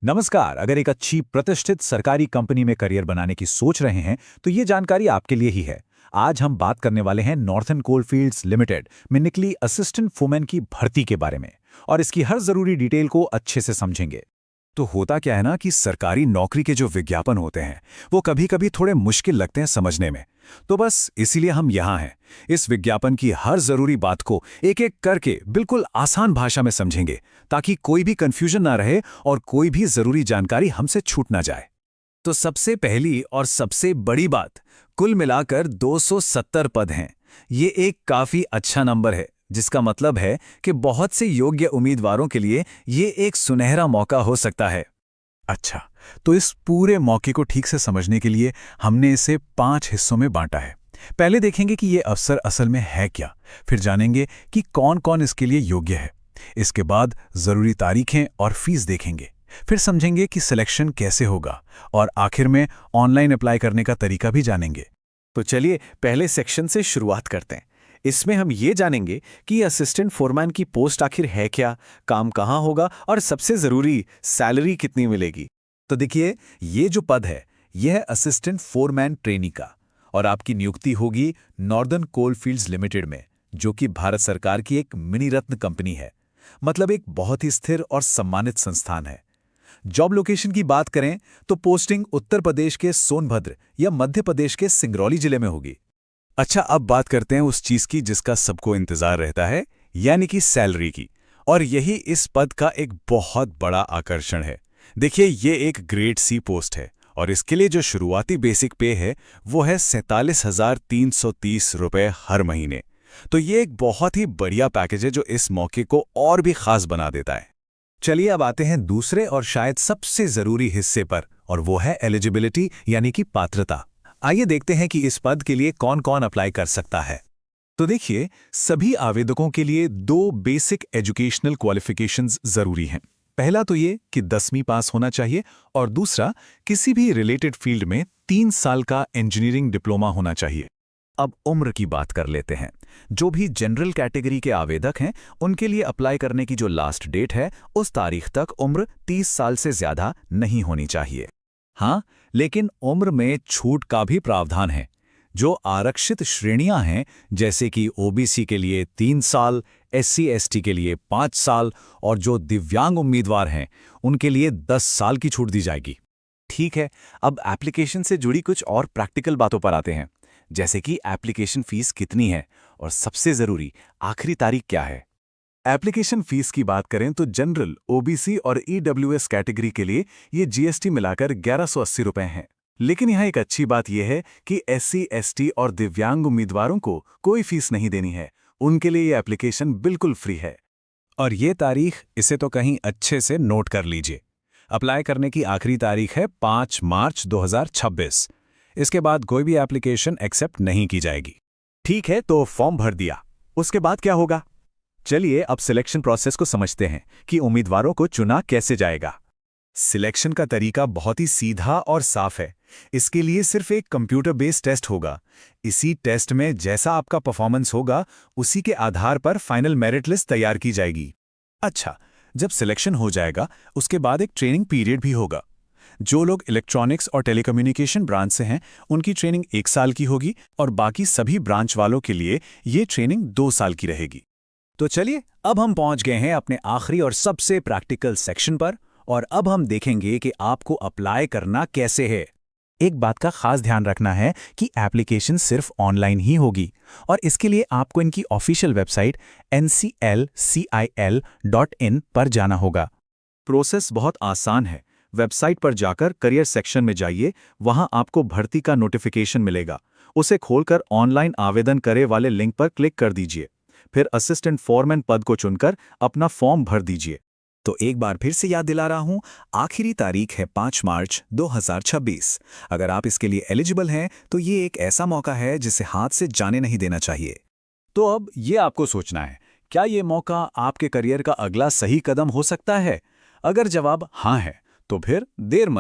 नमस्कार। अगर एक अच्छी प्रतिष्ठित सरकारी कंपनी में करियर बनाने की सोच रहे हैं तो ये जानकारी आपके लिए ही है। आज हम बात करने वाले हैं नॉर्थर्न कोलफील्ड्स लिमिटेड में निकली असिस्टेंट फोरमैन की भर्ती के बारे में और इसकी हर जरूरी डिटेल को अच्छे से समझेंगे। तो होता क्या है ना कि सरकारी नौकरी के जो विज्ञापन होते हैं वो कभी-कभी थोड़े मुश्किल लगते हैं समझने में। तो बस इसीलिए हम यहाँ हैं। इस विज्ञापन की हर जरूरी बात को एक-एक करके बिल्कुल आसान भाषा में समझेंगे ताकि कोई भी कंफ्यूजन ना रहे और कोई भी जरूरी जानकारी हमसे छूट ना जाए। तो सबसे पहली और सबसे बड़ी बात, कुल मिलाकर 270 पद हैं। ये एक काफी अच्छा नंबर है, जिसका मतलब है कि बहुत से योग्य उम्मीदवारों के लिए ये एक सुनहरा मौका हो सकता है। अच्छा, तो इस पूरे मौके को ठीक से समझने के लिए हमने इसे 5 हिस्सों में बांटा है। पहले देखेंगे कि ये अवसर असल में है क्या, फिर जानेंगे कि कौन-कौन इसके लिए योग्य है। इसके बाद जरूरी तारीखें और फीस देखेंगे, फिर समझेंगे कि सिलेक्शन कैसे होगा और आखिर में ऑनलाइन अप्लाई करने का तरीका भी जानेंगे। तो चलिए पहले सेक्शन से शुरुआत करते हैं। इसमें हम ये जानेंगे कि असिस्टेंट फोरमैन की पोस्ट आखिर है क्या, काम कहाँ होगा और सबसे ज़रूरी सैलरी कितनी मिलेगी। तो देखिए, ये जो पद है यह है असिस्टेंट फोरमैन ट्रेनी का और आपकी नियुक्ति होगी नॉर्दर्न कोलफील्ड्स लिमिटेड में, जो कि भारत सरकार की एक मिनी रत्न कंपनी है। मतलब एक बहुत ही स्थिर और सम्मानित संस्थान है। जॉब लोकेशन की बात करें तो पोस्टिंग उत्तर प्रदेश के सोनभद्र या मध्य प्रदेश के सिंगरौली जिले में होगी। अच्छा, अब बात करते हैं उस चीज की जिसका सबको इंतजार रहता है, यानी कि सैलरी की। और यही इस पद का एक बहुत बड़ा आकर्षण है। देखिए, ये एक ग्रेड सी पोस्ट है और इसके लिए जो शुरुआती बेसिक पे है वो है 47,330 रुपए हर महीने। तो ये एक बहुत ही बढ़िया पैकेज है जो इस मौके को और भी खास बना देता है। चलिए अब आते हैं दूसरे और शायद सबसे जरूरी हिस्से पर, और वो है एलिजिबिलिटी यानी कि पात्रता। आइए देखते हैं कि इस पद के लिए कौन-कौन अप्लाई कर सकता है। तो देखिए, सभी आवेदकों के लिए 2 बेसिक एजुकेशनल क्वालिफिकेशंस जरूरी हैं। पहला तो ये कि 10वीं पास होना चाहिए और दूसरा किसी भी रिलेटेड फील्ड में 3 साल का इंजीनियरिंग डिप्लोमा होना चाहिए। अब उम्र की बात कर लेते हैं। जो भी जनरल कैटेगरी के आवेदक हैं उनके लिए अप्लाई करने की जो लास्ट डेट है उस तारीख तक उम्र 30 साल से ज्यादा नहीं होनी चाहिए। हाँ, लेकिन उम्र में छूट का भी प्रावधान है। जो आरक्षित श्रेणियां हैं, जैसे कि ओबीसी के लिए 3 साल, एससी एसटी के लिए 5 साल और जो दिव्यांग उम्मीदवार हैं उनके लिए 10 साल की छूट दी जाएगी। ठीक है, अब एप्लीकेशन से जुड़ी कुछ और प्रैक्टिकल बातों पर आते हैं, जैसे कि एप्लीकेशन फीस कितनी है और सबसे ज़रूरी आखिरी तारीख क्या है। एप्लीकेशन फीस की बात करें तो जनरल, ओबीसी और ईडब्ल्यूएस कैटेगरी के लिए ये जीएसटी मिलाकर 1180 रुपए हैं। लेकिन यहाँ एक अच्छी बात यह है कि एससी, एसटी और दिव्यांग उम्मीदवारों को कोई फीस नहीं देनी है। उनके लिए ये एप्लीकेशन बिल्कुल फ्री है। और ये तारीख, इसे तो कहीं अच्छे से नोट कर लीजिए। अप्लाई करने की आखिरी तारीख है 5 मार्च 2026। इसके बाद कोई भी एप्लीकेशन एक्सेप्ट नहीं की जाएगी। ठीक है, तो फॉर्म भर दिया, उसके बाद क्या होगा? चलिए अब सिलेक्शन प्रोसेस को समझते हैं कि उम्मीदवारों को चुना कैसे जाएगा। सिलेक्शन का तरीका बहुत ही सीधा और साफ है। इसके लिए सिर्फ एक कंप्यूटर बेस्ड टेस्ट होगा। इसी टेस्ट में जैसा आपका परफॉर्मेंस होगा उसी के आधार पर फाइनल मेरिट लिस्ट तैयार की जाएगी। अच्छा, जब सिलेक्शन हो जाएगा उसके बाद एक ट्रेनिंग पीरियड भी होगा। जो लोग इलेक्ट्रॉनिक्स और टेलीकम्युनिकेशन ब्रांच से हैं उनकी ट्रेनिंग 1 साल की होगी और बाकी सभी ब्रांच वालों के लिए ये ट्रेनिंग 2 साल की रहेगी। तो चलिए, अब हम पहुंच गए हैं अपने आखिरी और सबसे प्रैक्टिकल सेक्शन पर और अब हम देखेंगे कि आपको अप्लाई करना कैसे है। एक बात का खास ध्यान रखना है कि एप्लीकेशन सिर्फ ऑनलाइन ही होगी और इसके लिए आपको इनकी ऑफिशियल वेबसाइट nclcil.in पर जाना होगा। प्रोसेस बहुत आसान है। वेबसाइट पर जाकर करियर सेक्शन में जाइए, वहां आपको भर्ती का नोटिफिकेशन मिलेगा। उसे खोलकर ऑनलाइन आवेदन करे वाले लिंक पर क्लिक कर दीजिए। फिर असिस्टेंट फोरमैन पद को चुनकर अपना फॉर्म भर दीजिए। तो एक बार फिर से याद दिला रहा हूं, आखिरी तारीख है 5 मार्च 2026। अगर आप इसके लिए एलिजिबल हैं तो ये एक ऐसा मौका है जिसे हाथ से जाने नहीं देना चाहिए। तो अब ये आपको सोचना है, क्या ये मौका आपके करियर का अगला सही कदम हो सकता है? अगर जवाब हाँ है तो फिर देर मत